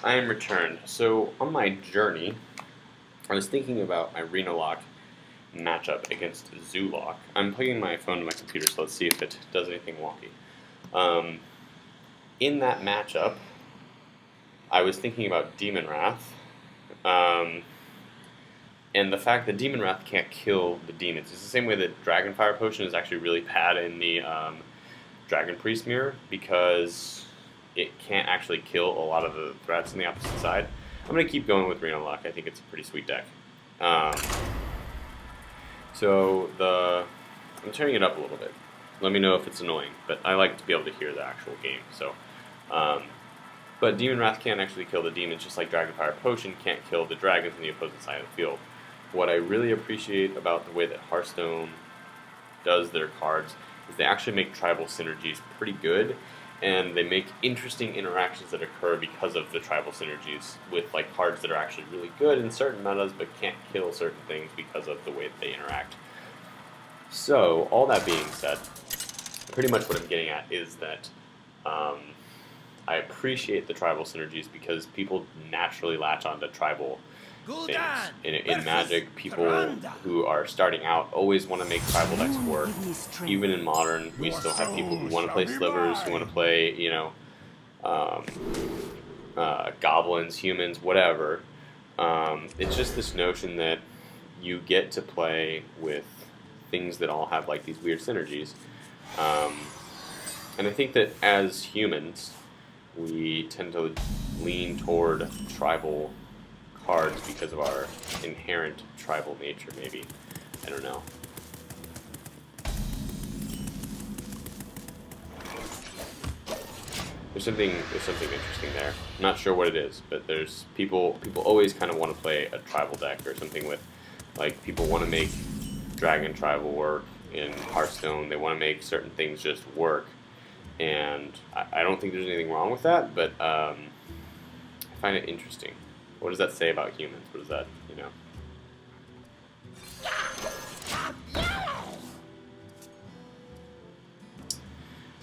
I am returned. So on my journey, I was thinking about my Renolock matchup against Zoolock. I'm plugging my phone to my computer, so let's see if it does anything wonky. Um, in that matchup, I was thinking about Demon Wrath, um, and the fact that Demon Wrath can't kill the demons. It's the same way that Dragonfire Potion is actually really bad in the Dragon Priest Mirror, because it can't actually kill a lot of the threats on the opposite side. I'm going to keep going with Renolock. I think it's a pretty sweet deck. Um, I'm turning it up a little bit. Let me know if it's annoying, but I like to be able to hear the actual game. But Demon Wrath can't actually kill the demons, just like Dragonfire Potion can't kill the dragons on the opposite side of the field. What I really appreciate about the way that Hearthstone does their cards is they actually make tribal synergies pretty good, and they make interesting interactions that occur because of the tribal synergies with like cards that are actually really good in certain metas but can't kill certain things because of the way that they interact. So, all that being said, pretty much what I'm getting at is that I appreciate the tribal synergies because people naturally latch onto tribal things. In Magic, people who are starting out always want to make tribal decks work. Even in Modern, we still have people who want to play slivers, who want to play, goblins, humans, whatever. It's just this notion that you get to play with things that all have like these weird synergies. And I think that as humans, we tend to lean toward tribal cards because of our inherent tribal nature, maybe. I don't know. There's something interesting there. I'm not sure what it is, but there's people always kind of want to play a tribal deck or something with, like, people want to make Dragon tribal work in Hearthstone. They want to make certain things just work. And I don't think there's anything wrong with that, but I find it interesting. What does that say about humans? What does that,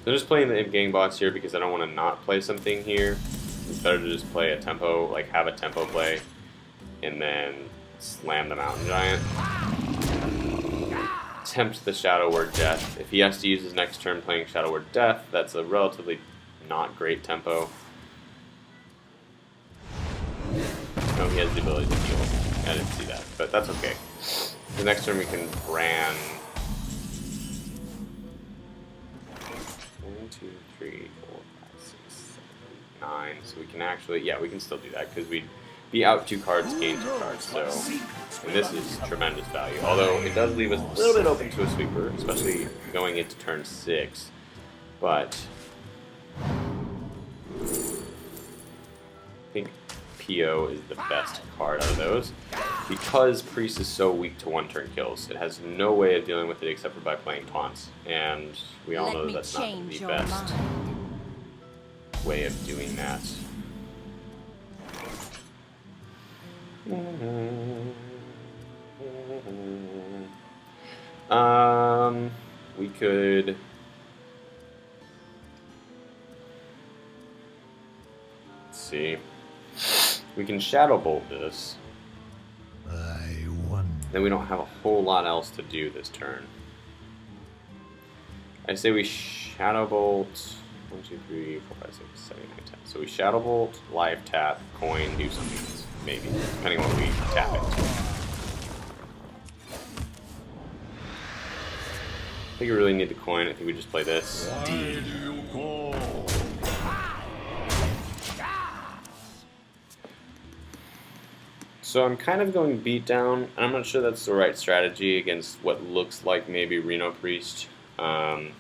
So I'm just playing the game bots here because I don't want to not play something here. It's better to just play a tempo, like have a tempo play, and then slam the Mountain Giant. Tempt the Shadow Word Death. If he has to use his next turn playing Shadow Word Death, that's a relatively not great tempo. No, he has the ability to heal. I didn't see that, but that's okay. The next turn we can Bran. 1, 2, 3, 4, 5, 6, 7, 9. So we can actually, yeah, we can still do that because we'd be out 2 cards, gain 2 cards. So, and this is tremendous value. Although it does leave us a little bit open to a sweeper, especially going into turn 6. But I think PO is the best card out of those because Priest is so weak to 1-turn kills. It has no way of dealing with it except for by playing taunts, and we all know that that's not the best way of doing that. We could let's see. We can Shadow Bolt this. Then we don't have a whole lot else to do this turn. I say we Shadow Bolt 1, 2, 3, 4, 5, 6, 7, 8, 9, 10. So we Shadow Bolt, live tap, coin, do something else, maybe, depending on what we tap it. I think we really need the coin. I think we just play this. So I'm kind of going beat down, and I'm not sure that's the right strategy against what looks like maybe Reno Priest. But,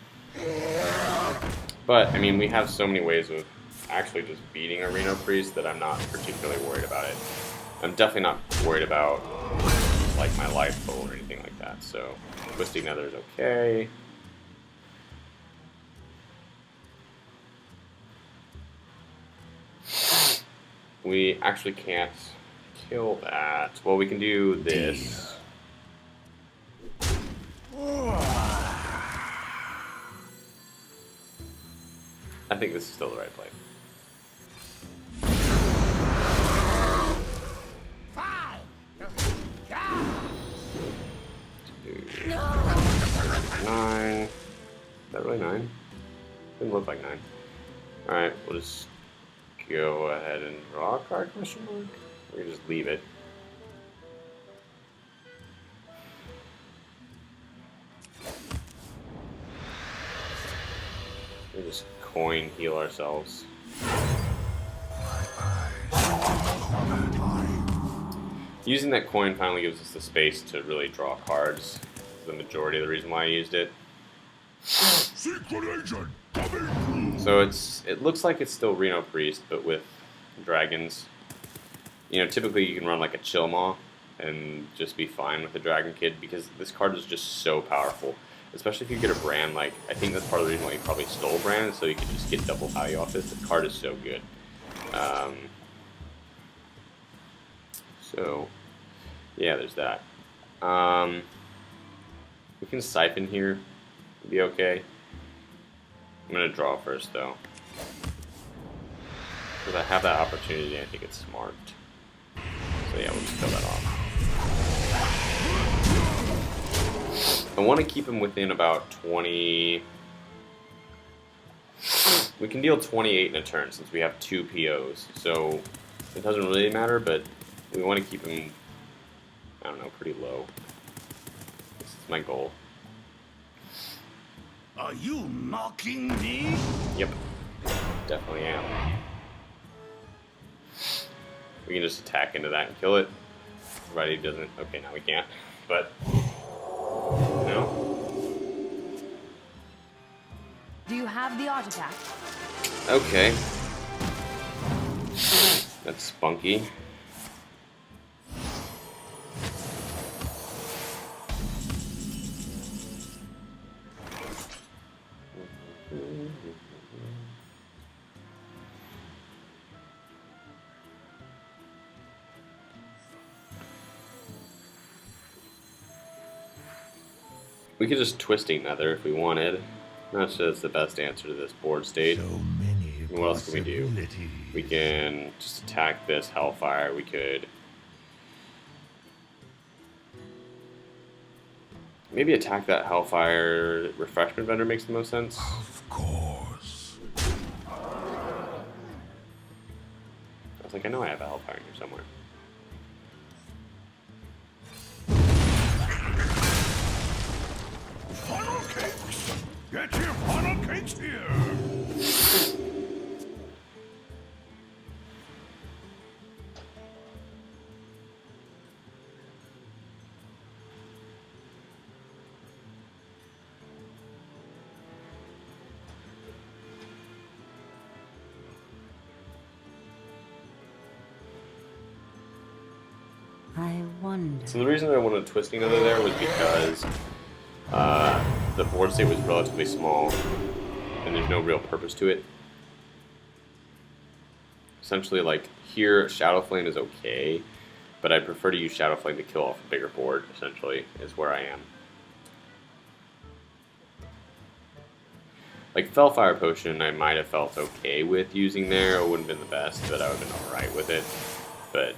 I mean, we have so many ways of actually just beating a Reno Priest that I'm not particularly worried about it. I'm definitely not worried about, like, my life goal or anything like that. So, Twisting Nether is okay. We actually can't kill that. Well, we can do this. I think this is still the right play. look like 9. Alright, we'll just go ahead and draw a card, question mark? We can just leave it. We just coin heal ourselves. Using that coin finally gives us the space to really draw cards. The majority of the reason why I used it. Secret agent coming. So it looks like it's still Reno Priest, but with dragons. You know, typically you can run like a Chill Maw and just be fine with the Dragon Kid because this card is just so powerful. Especially if you get a brand, like, I think that's part of the reason why you probably stole brand, so you can just get double value off this. The card is so good. So, yeah, there's that. We can Siphon here. It'll be okay. I'm going to draw first, though. Because I have that opportunity, I think it's smart. So, yeah, we'll just kill that off. I want to keep him within about 20... We can deal 28 in a turn since we have 2 POs, so it doesn't really matter, but we want to keep him, I don't know, pretty low. This is my goal. Are you mocking me? Yep, definitely am. We can just attack into that and kill it. Right, he doesn't. Okay, now we can't, but... No. Do you have the art attack? Okay. That's spunky. We could just Twisting Nether if we wanted. Not sure that's the best answer to this board state. So many What else can we do? possibilities. We can just attack this Hellfire. We could maybe attack that Hellfire. Refreshment Vendor makes the most sense. Of course. I was like, I know I have a Hellfire in here somewhere. Funnel cakes! Get your funnel cakes here! I wonder. So the reason I wanted Twisting Nether there was because the board state was relatively small and there's no real purpose to it. Essentially, like, here, Shadow Flame is okay, but I prefer to use Shadow Flame to kill off a bigger board, essentially, is where I am. Like, Fellfire Potion, I might have felt okay with using there. It wouldn't have been the best, but I would have been alright with it. But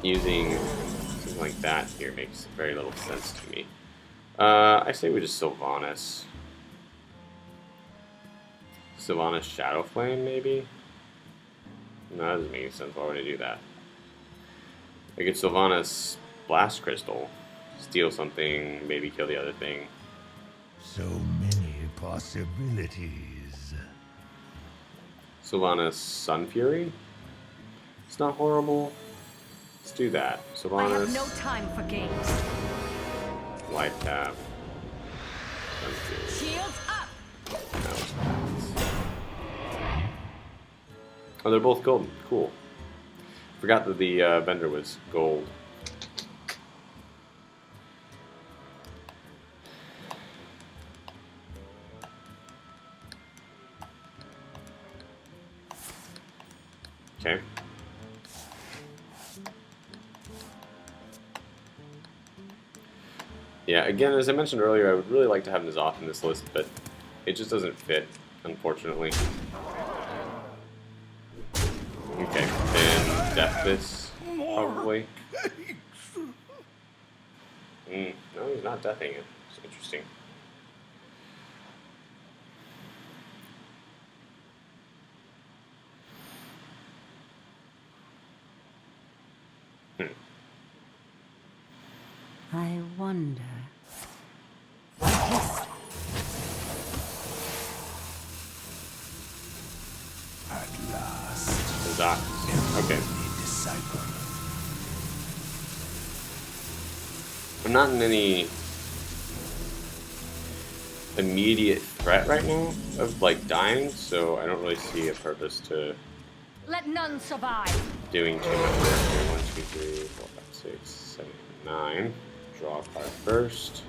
using something like that here makes very little sense to me. I say we just Sylvanas. Sylvanas Shadow Flame, maybe? No, that doesn't make any sense. Why would I do that? I could Sylvanas Blast Crystal, steal something, maybe kill the other thing. So many possibilities. Sylvanas Sun Fury? It's not horrible. Let's do that. I Sylvanas have no time for games. Life Tap. Sun Fury. Shields up! That was bad. Oh, they're both golden. Cool. Forgot that the vendor was gold. Okay. Yeah, again, as I mentioned earlier, I would really like to have N'Zoth in this list, but it just doesn't fit, unfortunately. Okay, and death this, probably. No, he's not deathing it. It's interesting. I wonder. At last, That. Okay. disciple. I'm not in any immediate threat right now of like dying, so I don't really see a purpose to Let none survive. doing too much work here. 1, 2, 3, 4, 5, 6, 7, 9. Draw a card first.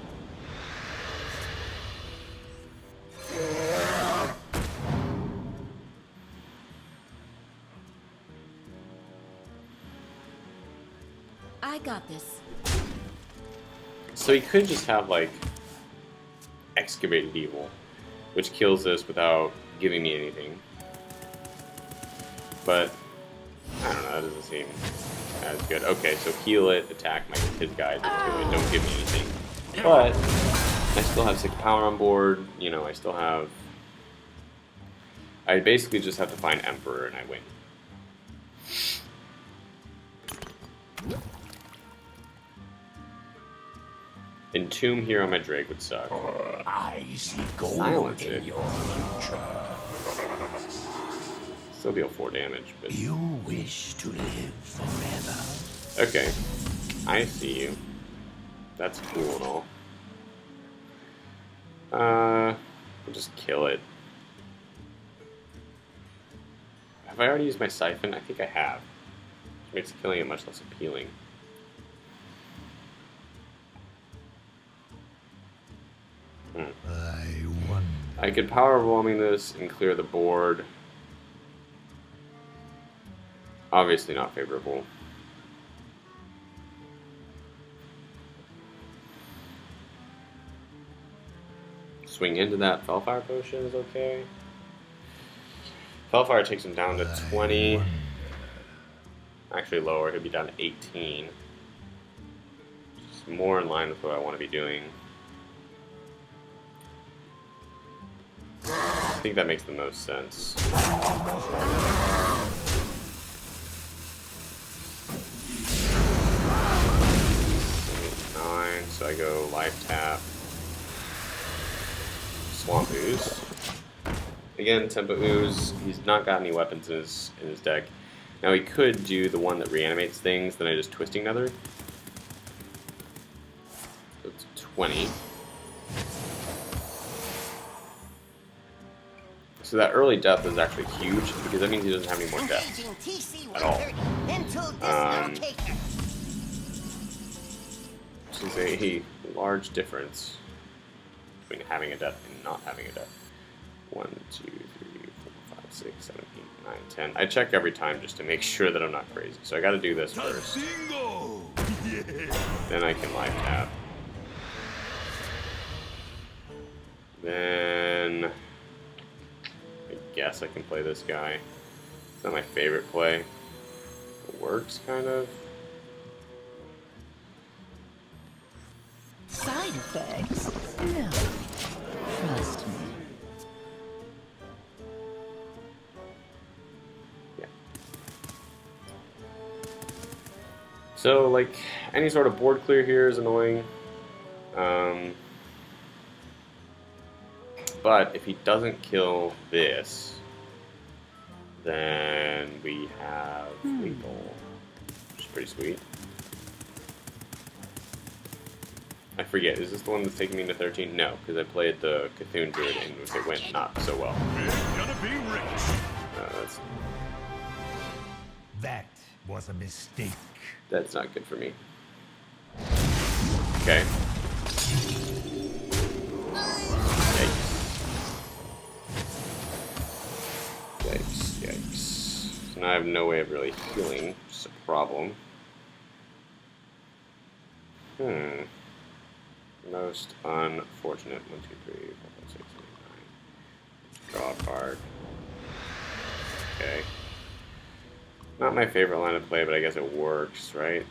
I got this. So he could just have like Excavated Evil, which kills this without giving me anything. But I don't know, that doesn't seem as good. Okay, so heal it, attack his guy, just kill it, don't give me anything. But I still have 6 power on board, you know, I still have... I basically just have to find Emperor and I win. Entomb here on my Drake would suck. I see gold Silence in it. your future. Still deal 4 damage, but... You wish to live forever. Okay, I see you. That's cool and all. We'll just kill it. Have I already used my Siphon? I think I have. Which makes killing it much less appealing. I wonder. I could power overwhelming this and clear the board. Obviously not favorable. Swing into that Fellfire Potion is okay. Fellfire takes him down to 20. Actually lower, he'll be down to 18. Just more in line with what I want to be doing. I think that makes the most sense. So I go Life Tap, Swamp Ooze. Again, Tempo Ooze, he's not got any weapons in his deck. Now he could do the one that reanimates things, then I just Twisting Nether. So it's 20. So that early death is actually huge, because that means he doesn't have any more deaths at all. Which is a large difference between having a death and not having a death. 1, 2, 3, 4, 5, 6, 7, 8, 9, 10. I check every time just to make sure that I'm not crazy. So I gotta do this first. Then I can Life Tap. Then I guess I can play this guy. It's not my favorite play. It works, kind of. Side effects? No. Trust me. Yeah. So, like, any sort of board clear here is annoying. But if he doesn't kill this, then we have lethal, which is pretty sweet. I forget, is this the one that's taking me to 13? No, because I played the Cthulhu Druid and it went not so well. That was a mistake. That's not good for me. Okay. Yikes. Yikes. So now I have no way of really healing, which is a problem. Most unfortunate. 1, 2, 3, 4, 5, 6, 7, 8, 9. Draw a card. Okay. Not my favorite line of play, but I guess it works, right?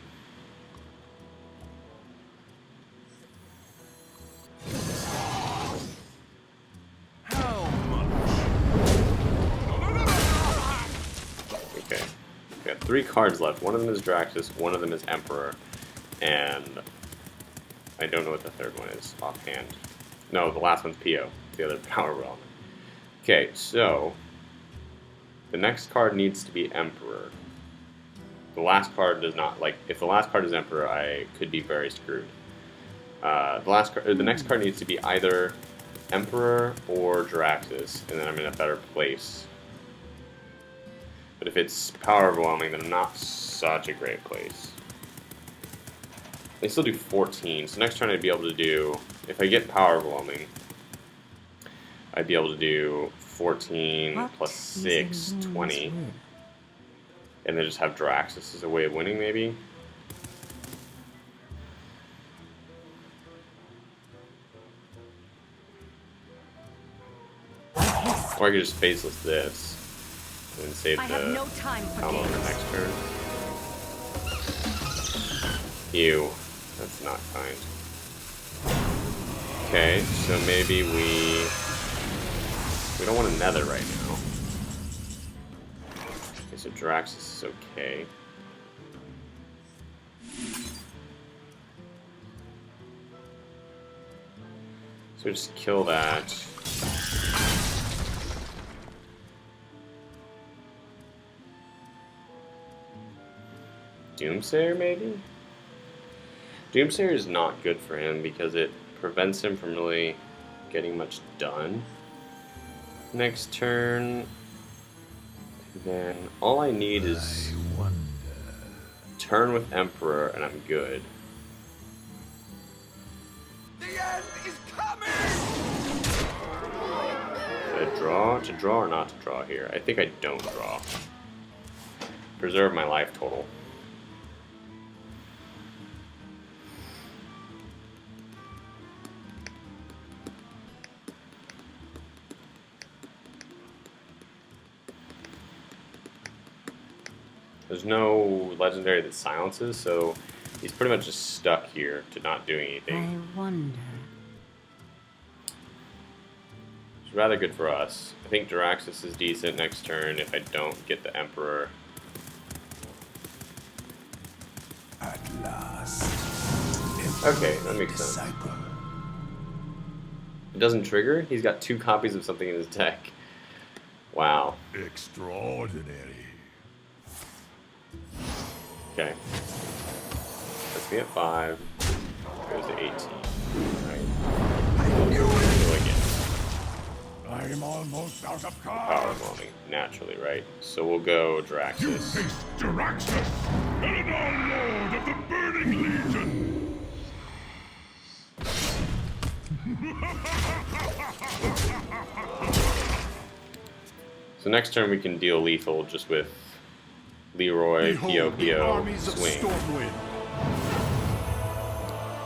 Okay. We got 3 cards left. One of them is Draxus, one of them is Emperor, and I don't know what the third one is offhand. No, the last one's Pio, the other power realm. Okay, so the next card needs to be Emperor. The last card does not, like, if the last card is Emperor, I could be very screwed. The next card needs to be either Emperor or Draxus, and then I'm in a better place. But if it's power overwhelming, then I'm not such a great place. They still do 14, so next turn I'd be able to do, if I get power overwhelming, I'd be able to do 14 plus 6, 20. And then just have Draxus as a way of winning, maybe? Or I could just faceless this and save the no time for combo for next turn. Ew, that's not kind. Okay, so maybe we don't want a Nether right now. Okay, so Draxus is okay. So just kill that. Doomsayer, maybe? Doomsayer is not good for him because it prevents him from really getting much done. Next turn, then all I need is turn with Emperor and I'm good. The end is coming! Should I draw? To draw or not to draw here? I think I don't draw. Preserve my life total. There's no legendary that silences, so he's pretty much just stuck here to not doing anything. I wonder. It's rather good for us. I think Draxus is decent next turn if I don't get the Emperor. At last. Okay, that makes sense. It doesn't trigger? He's got 2 copies of something in his deck. Wow. Extraordinary. Okay. Let's be at 5. Goes to 18. Right. Go again. I'm almost out of Power cards. overwhelming, naturally, right? So we'll go You Draxus. face Jaraxxus, Renolock, Lord of the Burning Legion. So next turn we can deal lethal just with Leroy, Behold the Pio, armies of swing. Stormwind.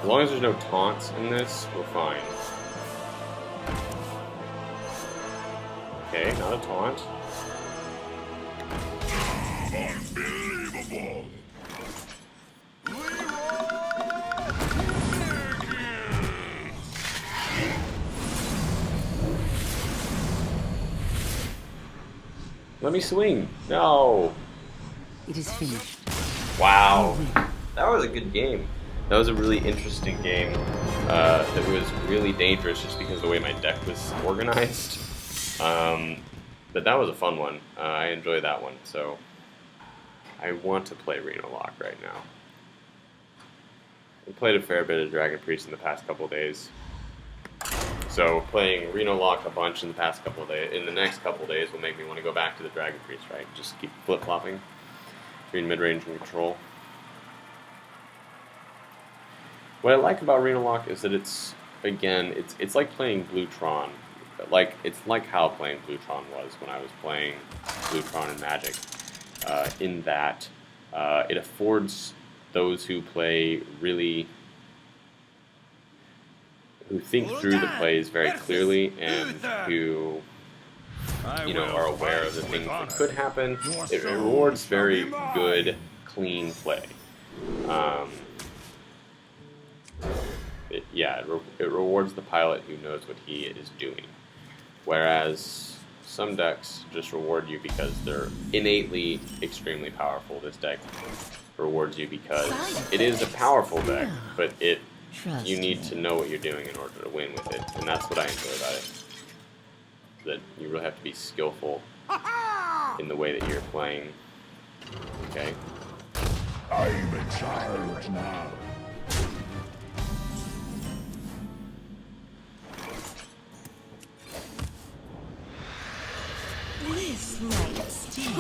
As long as there's no taunts in this, we're fine. Okay, not a taunt. Unbelievable. Let me swing. No. It is finished. Wow. That was a good game. That was a really interesting game. That was really dangerous just because of the way my deck was organized. But that was a fun one. I enjoyed that one. So I want to play Renolock right now. I played a fair bit of Dragon Priest in the past couple of days. So playing Renolock a bunch in the past couple of days, in the next couple of days, will make me want to go back to the Dragon Priest, right? Just keep flip-flopping between mid-range and control. What I like about Renolock is that it's, again, it's like playing Blue-Tron. It's like how playing Blue-Tron was when I was playing Blue-Tron and Magic. In that it affords those who play really, who think through the plays very clearly and who, you know, are aware of the things that could happen. It rewards very good, clean play. It rewards the pilot who knows what he is doing. Whereas some decks just reward you because they're innately extremely powerful. This deck rewards you because it is a powerful deck, but you need to know what you're doing in order to win with it, and that's what I enjoy about it. That you really have to be skillful in the way that you're playing. Okay. I'm in charge now. This might sting.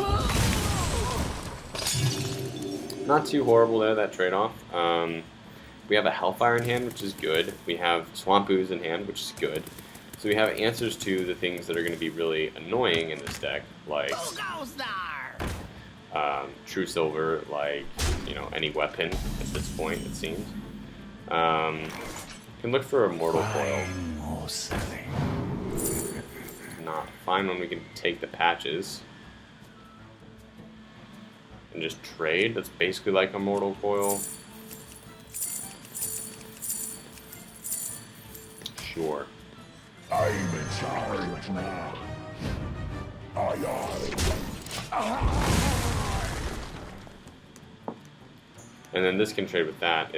Not too horrible there, that trade-off. We have a Hellfire in hand, which is good. We have Swamp Ooze in hand, which is good. So we have answers to the things that are going to be really annoying in this deck, like True Silver, like, you know, any weapon at this point, it seems. Can look for a Mortal Coil. Not fine when we can take the patches and just trade. That's basically like a Mortal Coil. Sure. I'm in charge now. And then this can trade with that,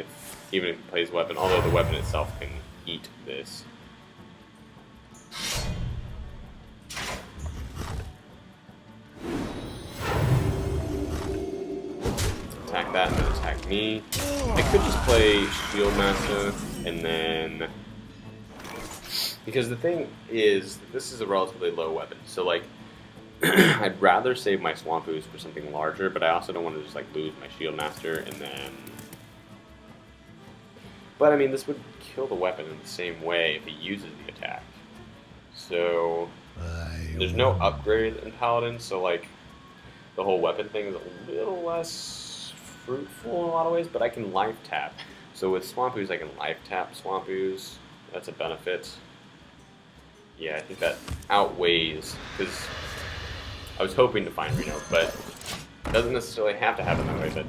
even if it plays weapon, although the weapon itself can eat this. Attack that and then attack me. I could just play Shield Master and then... Because the thing is, this is a relatively low weapon, so like, I'd rather save my Swamp Ooze for something larger, but I also don't want to just like lose my Shield Master and then... But I mean, this would kill the weapon in the same way if he uses the attack. So, there's no upgrade in Paladin, so like, the whole weapon thing is a little less fruitful in a lot of ways, but I can life tap. So with Swamp Ooze, I can life tap Swamp Ooze. That's a benefit. Yeah, I think that outweighs, because I was hoping to find Reno, but it doesn't necessarily have to happen that way, but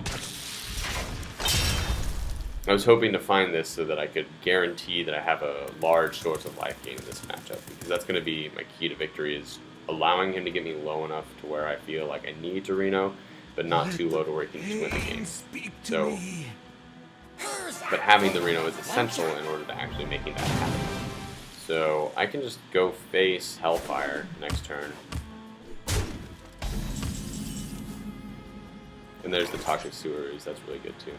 I was hoping to find this so that I could guarantee that I have a large source of life gain in this matchup, because that's going to be my key to victory, is allowing him to get me low enough to where I feel like I need to Reno, but not too low to where he can just win the game. So, but having the Reno is essential in order to actually making that happen. So I can just go face Hellfire next turn. And there's the Toxic Sewer Ooze, that's really good too.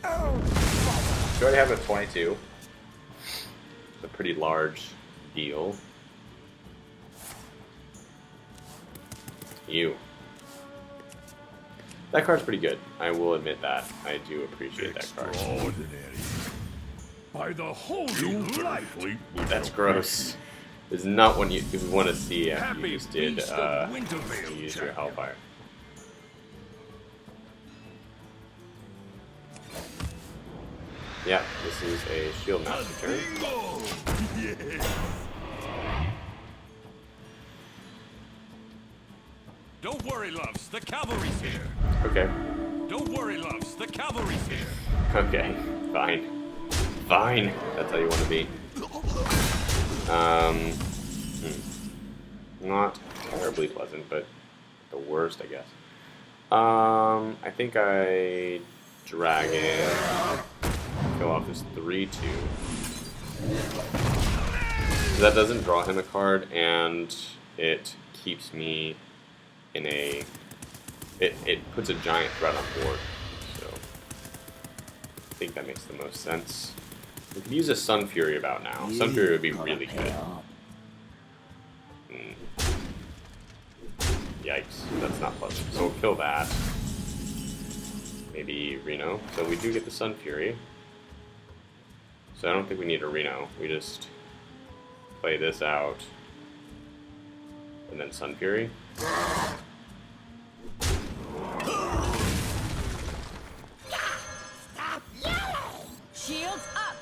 So I already have a 22. It's a pretty large deal. You. That card's pretty good. I will admit that. I do appreciate that card. By the holy light. That's gross. It's not what you want to see after you just did you used your Hellfire. Yeah, this is a Shield Master turn. Don't worry, loves. The cavalry's here. Okay. Don't worry, loves. The cavalry's here. Okay. Fine. Fine. That's how you want to be. Not terribly pleasant, but the worst, I guess. I think I Dragon. Go off this 3/2. That doesn't draw him a card, and it keeps me in a... It puts a giant threat on board, so I think that makes the most sense. We could use a Sun Fury about now. Sun Fury would be really good. Yikes, that's not pleasant. So we'll kill that. Maybe Reno. So we do get the Sun Fury. So I don't think we need a Reno. We just play this out. And then Sun Fury. Shields up!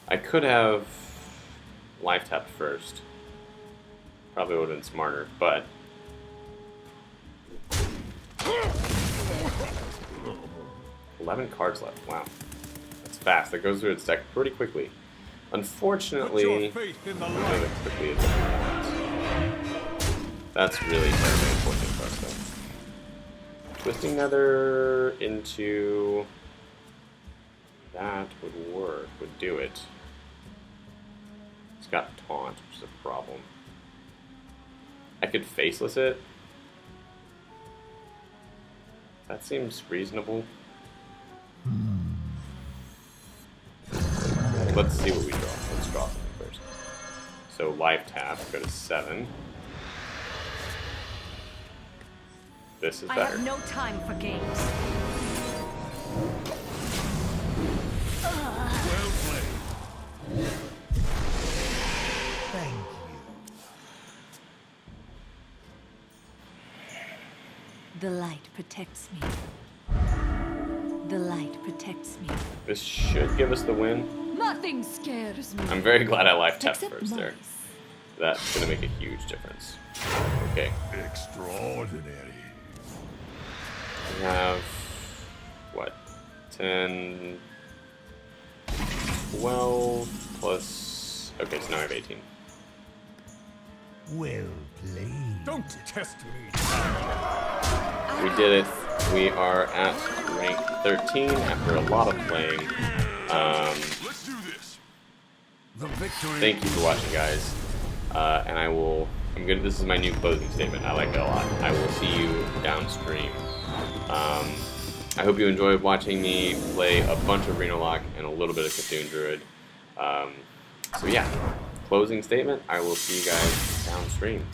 I could have life tapped first. Probably would have been smarter, but 11 cards left. Wow. That's fast. That goes through its deck pretty quickly. Unfortunately, Put your faith in the not light. as quickly as I want. That's really terribly unfortunate for us, though. Twisting Nether into... that would work, would do it. It's got Taunt, which is a problem. I could Faceless it. That seems reasonable. Let's see what we draw. Let's draw something first. So life tap, go to 7. This is I better. have no time for games. Well played. Thank you. The light protects me. The light protects me. This should give us the win. Nothing scares me. I'm very glad I life tapped Except first there. mice. That's going to make a huge difference. Okay. Extraordinary. We have, what, 10, 12 plus, okay, so now I have 18. Well played. Don't test me. We did it. We are at rank 13 after a lot of playing. Let's do this. The victory. Thank you for watching, guys. And this is my new closing statement. I like it a lot. I will see you downstream. I hope you enjoyed watching me play a bunch of Renolock and a little bit of Cthulhu Druid. So yeah, closing statement. I will see you guys downstream.